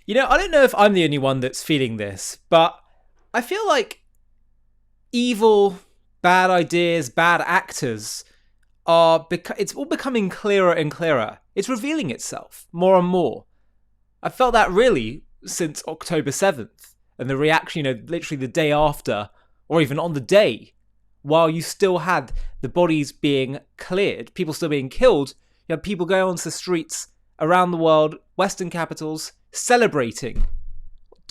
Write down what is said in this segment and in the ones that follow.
I don't know if I'm the only one that's feeling this, but I feel like evil, bad ideas, bad actors it's all becoming clearer and clearer. It's revealing itself more and more. I felt that really since October 7th and the reaction, literally the day after, or even on the day, while you still had the bodies being cleared, people still being killed, you had people going onto the streets around the world, Western capitals, celebrating,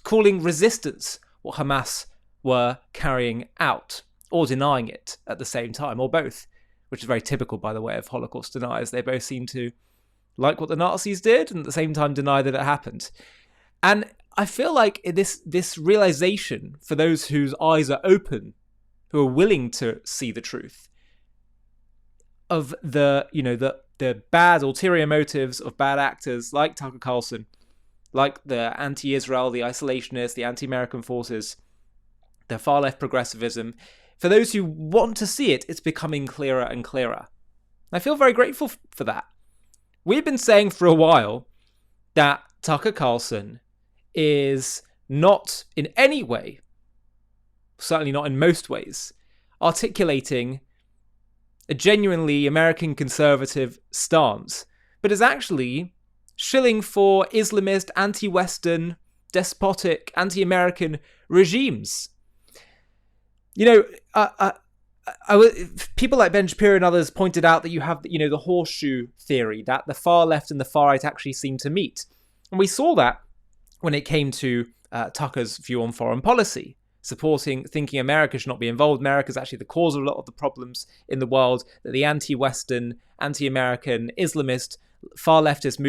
calling resistance what Hamas were carrying out, or denying it at the same time, or both, which is very typical, by the way, of Holocaust deniers. They both seem to like what the Nazis did and at the same time deny that it happened. And I feel like this realization for those whose eyes are open, who are willing to see the truth of the bad ulterior motives of bad actors like Tucker Carlson, like the anti-Israel, the isolationists, the anti-American forces, the far-left progressivism. For those who want to see it, it's becoming clearer and clearer. I feel very grateful for that. We've been saying for a while that Tucker Carlson is not in any way, certainly not in most ways, articulating a genuinely American conservative stance, but is actually shilling for Islamist, anti-Western, despotic, anti-American regimes. People like Ben Shapiro and others pointed out that you have, the horseshoe theory, that the far left and the far right actually seem to meet. And we saw that when it came to Tucker's view on foreign policy, thinking America should not be involved. America is actually the cause of a lot of the problems in the world, that the anti-Western, anti-American, Islamist, far leftist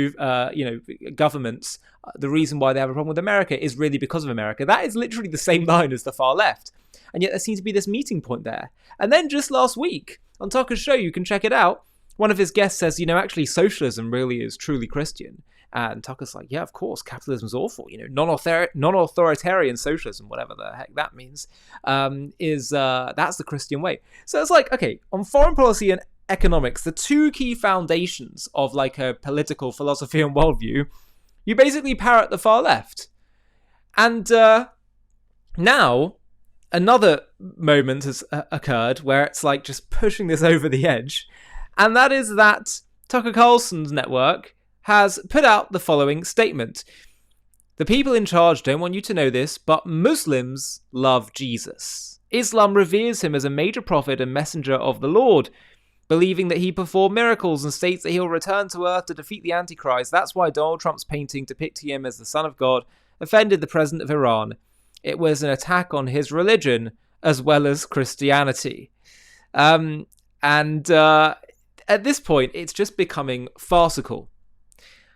governments, the reason why they have a problem with America is really because of America. That is literally the same line as the far left. And yet there seems to be this meeting point there. And then just last week, on Tucker's show, you can check it out, one of his guests says, actually socialism really is truly Christian. And Tucker's like, yeah, of course, capitalism's awful. Non-authoritarian socialism, whatever the heck that means, that's the Christian way. So it's like, okay, on foreign policy and economics, the two key foundations of like a political philosophy and worldview, you basically parrot the far left. And now another moment has occurred where it's like just pushing this over the edge. And that is that Tucker Carlson's network has put out the following statement. The people in charge don't want you to know this, but Muslims love Jesus. Islam reveres him as a major prophet and messenger of the Lord, believing that he performed miracles and states that he'll return to earth to defeat the Antichrist. That's why Donald Trump's painting depicting him as the son of God offended the president of Iran. It was an attack on his religion as well as Christianity. And at this point, it's just becoming farcical.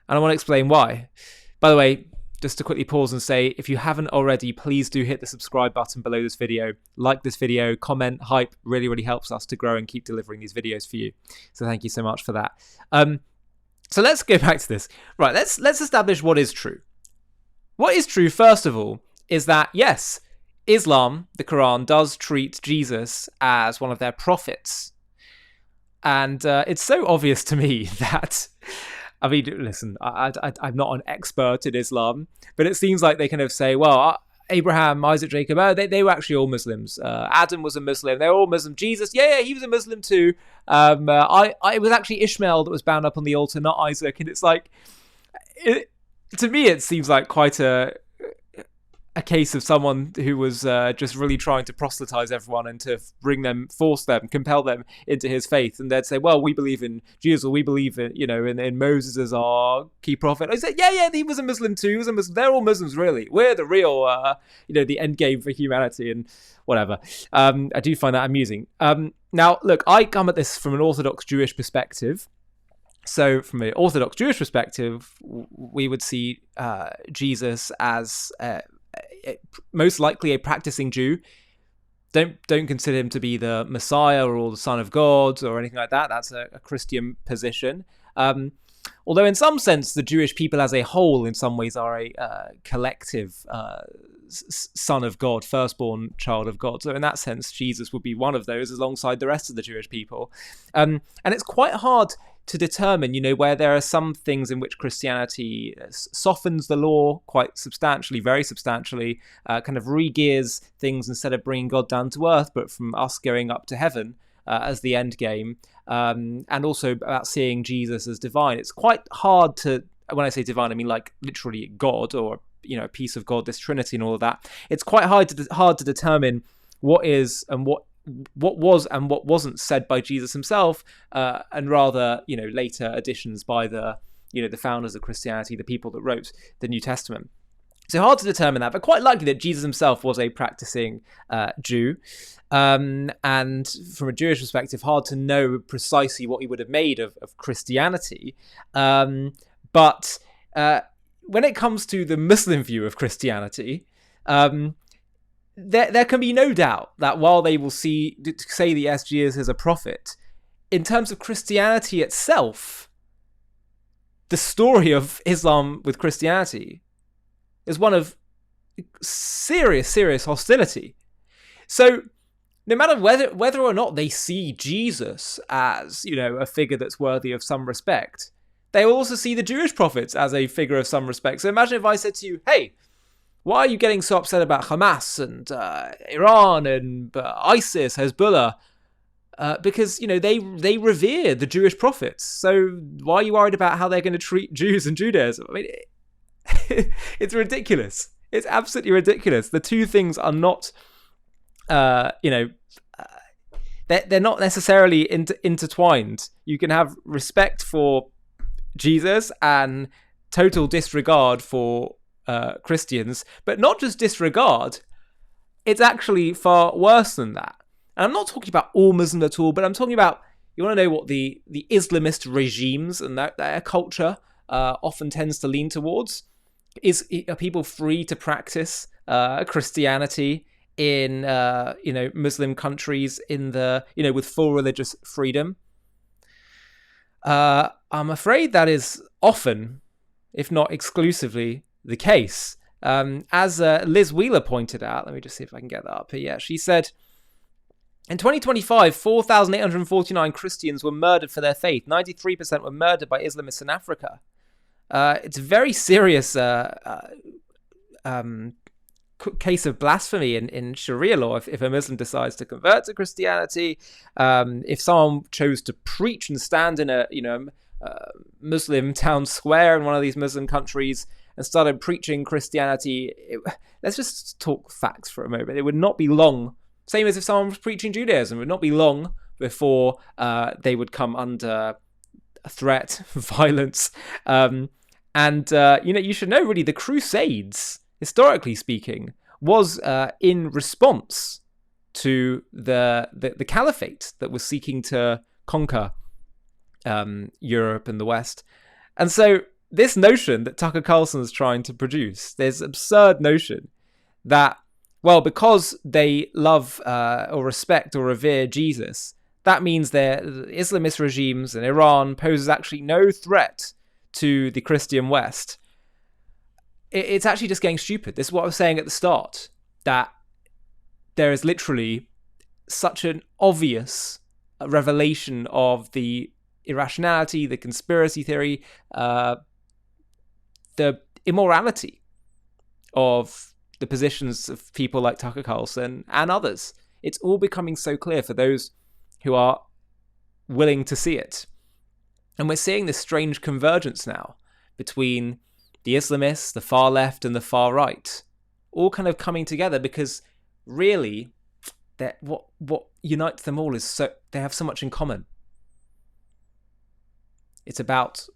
And I want to explain why. By the way, just to quickly pause and say, if you haven't already, please do hit the subscribe button below this video. Like this video, comment, hype, really, really helps us to grow and keep delivering these videos for you. So thank you so much for that. So let's go back to this. Right, let's establish what is true. What is true, first of all, is that, yes, Islam, the Quran, does treat Jesus as one of their prophets. And it's so obvious to me that... I mean, listen, I'm not an expert in Islam, but it seems like they kind of say, well, Abraham, Isaac, Jacob, they were actually all Muslims. Adam was a Muslim. They were all Muslim. Jesus, yeah, he was a Muslim too. It was actually Ishmael that was bound up on the altar, not Isaac. And it's like, to me, it seems like quite a case of someone who was just really trying to proselytize everyone and to force them, compel them into his faith. And they'd say, well, we believe in Jesus, or we believe in Moses as our key prophet. I said, yeah, he was a Muslim too. He was a Muslim. They're all Muslims, really. We're the real, the end game for humanity and whatever. I do find that amusing. Now, look, I come at this from an Orthodox Jewish perspective. So from an Orthodox Jewish perspective, we would see Jesus as... most likely a practicing Jew. Don't consider him to be the Messiah or the Son of God or anything like that. That's a Christian position. Although in some sense, the Jewish people as a whole, in some ways, are a collective son of God, firstborn child of God. So in that sense, Jesus would be one of those alongside the rest of the Jewish people. And it's quite hard to determine, where there are some things in which Christianity softens the law quite substantially, very substantially, kind of re-gears things instead of bringing God down to earth, but from us going up to heaven as the end game, and also about seeing Jesus as divine. It's quite hard to, when I say divine, I mean like literally God, or a piece of God, this Trinity and all of that. It's quite hard to determine what is and what was and what wasn't said by Jesus himself, and rather, later additions by the founders of Christianity, the people that wrote the New Testament. So hard to determine that, but quite likely that Jesus himself was a practicing Jew. And from a Jewish perspective, hard to know precisely what he would have made of Christianity. But when it comes to the Muslim view of Christianity, there can be no doubt that while they will say that yes, Jesus is a prophet, in terms of Christianity itself, the story of Islam with Christianity is one of serious hostility. So no matter whether or not they see Jesus as, a figure that's worthy of some respect, they will also see the Jewish prophets as a figure of some respect. So imagine if I said to you, hey, why are you getting so upset about Hamas and Iran and ISIS, Hezbollah? Because, they revere the Jewish prophets. So why are you worried about how they're going to treat Jews and Judaism? I mean, it's ridiculous. It's absolutely ridiculous. The two things are not, they're not necessarily intertwined. You can have respect for Jesus and total disregard for Christians, but not just disregard. It's actually far worse than that. And I'm not talking about all Muslims at all, but I'm talking about, you want to know what the Islamist regimes and their culture often tends to lean towards? Are people free to practice Christianity in Muslim countries with full religious freedom? I'm afraid that is often, if not exclusively, the case. As Liz Wheeler pointed out, let me just see if I can get that up here. Yeah, she said, in 2025, 4,849 Christians were murdered for their faith. 93% were murdered by Islamists in Africa. It's a very serious case of blasphemy in Sharia law if a Muslim decides to convert to Christianity. If someone chose to preach and stand in a Muslim town square in one of these Muslim countries and started preaching Christianity, let's just talk facts for a moment. It would not be long. Same as if someone was preaching Judaism, it would not be long before they would come under threat, violence. You should know, really, the Crusades, historically speaking, was in response to the caliphate that was seeking to conquer Europe and the West. And so this notion that Tucker Carlson is trying to produce, this absurd notion that, well, because they love or respect or revere Jesus, that means their Islamist regimes in Iran poses actually no threat to the Christian West. It's actually just getting stupid. This is what I was saying at the start, that there is literally such an obvious revelation of the irrationality, the conspiracy theory, the immorality of the positions of people like Tucker Carlson and others. It's all becoming so clear for those who are willing to see it. And we're seeing this strange convergence now between the Islamists, the far left, and the far right, all kind of coming together, because really, what unites them all is they have so much in common. It's about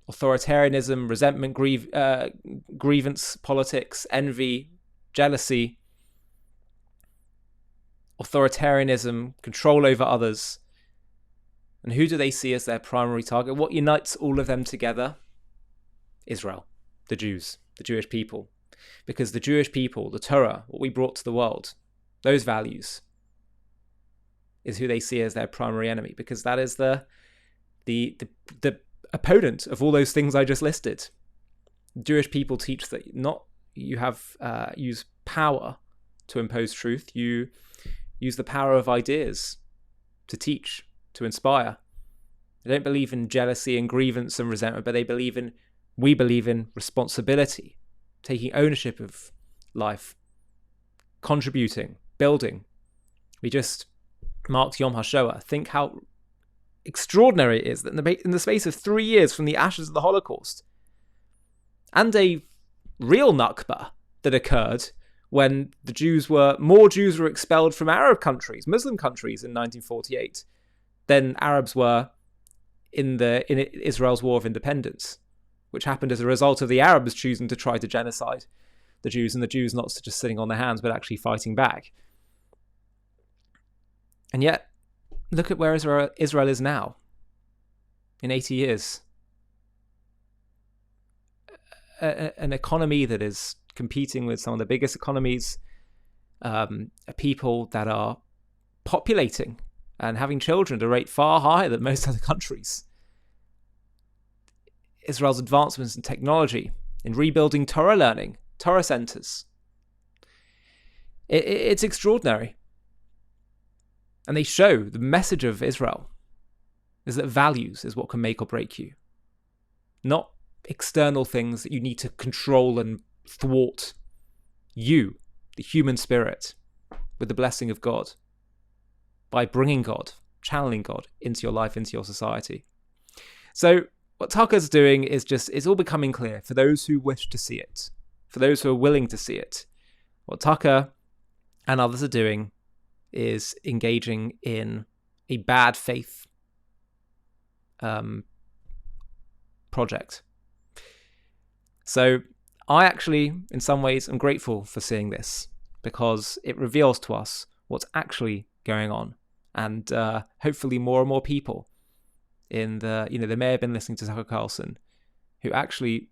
authoritarianism, resentment, grievance politics, envy, jealousy, authoritarianism, control over others. And who do they see as their primary target? What unites all of them together? Israel, the Jews, the Jewish people. Because the Jewish people, the Torah, what we brought to the world, those values, is who they see as their primary enemy. Because that is the opponent of all those things I just listed. Jewish people teach that not you have use power to impose truth. You use the power of ideas to teach, to inspire. They don't believe in jealousy and grievance and resentment, but we believe in responsibility, taking ownership of life, contributing, building. We just marked Yom HaShoah. Think how extraordinary it is that in the space of 3 years from the ashes of the Holocaust, and a real Nakba that occurred when more Jews were expelled from Arab countries, Muslim countries in 1948 than Arabs were in Israel's War of Independence, which happened as a result of the Arabs choosing to try to genocide the Jews, and the Jews not just sitting on their hands but actually fighting back. And yet, look at where Israel is now in 80 years. An economy that is competing with some of the biggest economies, a people that are populating and having children at a rate far higher than most other countries. Israel's advancements in technology, in rebuilding Torah learning, Torah centers. It's extraordinary. And they show the message of Israel is that values is what can make or break you, not external things that you need to control and thwart you, the human spirit, with the blessing of God, by bringing God, channeling God into your life, into your society. So what Tucker's doing is it's all becoming clear for those who wish to see it, for those who are willing to see it. What Tucker and others are doing is engaging in a bad faith project. So I actually, in some ways, am grateful for seeing this, because it reveals to us what's actually going on. And hopefully more and more people they may have been listening to Tucker Carlson, who actually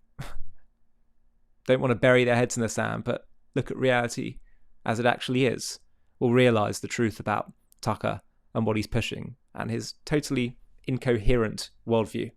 don't want to bury their heads in the sand, but look at reality as it actually is, will realize the truth about Tucker and what he's pushing and his totally incoherent worldview.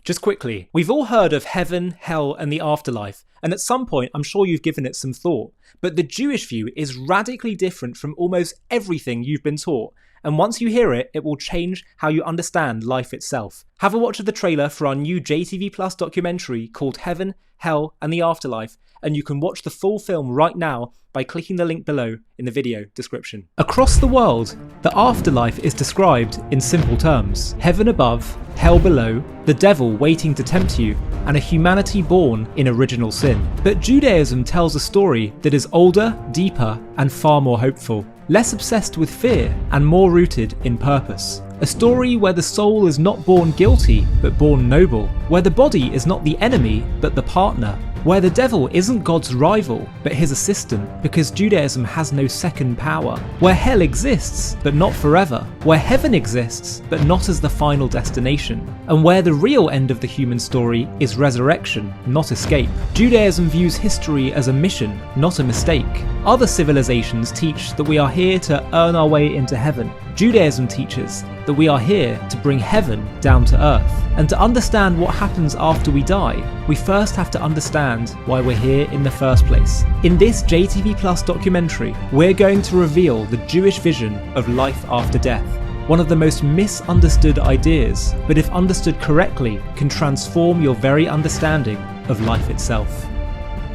Just quickly, we've all heard of heaven, hell, and the afterlife, and at some point I'm sure you've given it some thought, but the Jewish view is radically different from almost everything you've been taught, and once you hear it, it will change how you understand life itself. Have a watch of the trailer for our new JTV Plus documentary called Heaven, Hell, and the Afterlife, and you can watch the full film right now by clicking the link below in the video description. Across the world, the afterlife is described in simple terms. Heaven above, hell below, the devil waiting to tempt you, and a humanity born in original sin. But Judaism tells a story that is older, deeper, and far more hopeful. Less obsessed with fear and more rooted in purpose. A story where the soul is not born guilty, but born noble. Where the body is not the enemy, but the partner. Where the devil isn't God's rival, but his assistant, because Judaism has no second power. Where hell exists, but not forever. Where heaven exists, but not as the final destination. And where the real end of the human story is resurrection, not escape. Judaism views history as a mission, not a mistake. Other civilizations teach that we are here to earn our way into heaven. Judaism teaches that we are here to bring heaven down to earth. And to understand what happens after we die, we first have to understand why we're here in the first place. In this JTV Plus documentary, we're going to reveal the Jewish vision of life after death. One of the most misunderstood ideas, but if understood correctly, can transform your very understanding of life itself.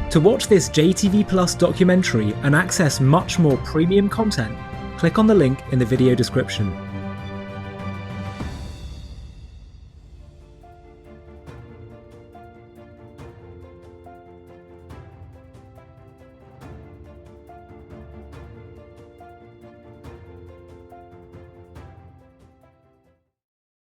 To watch this JTV Plus documentary and access much more premium content, click on the link in the video description.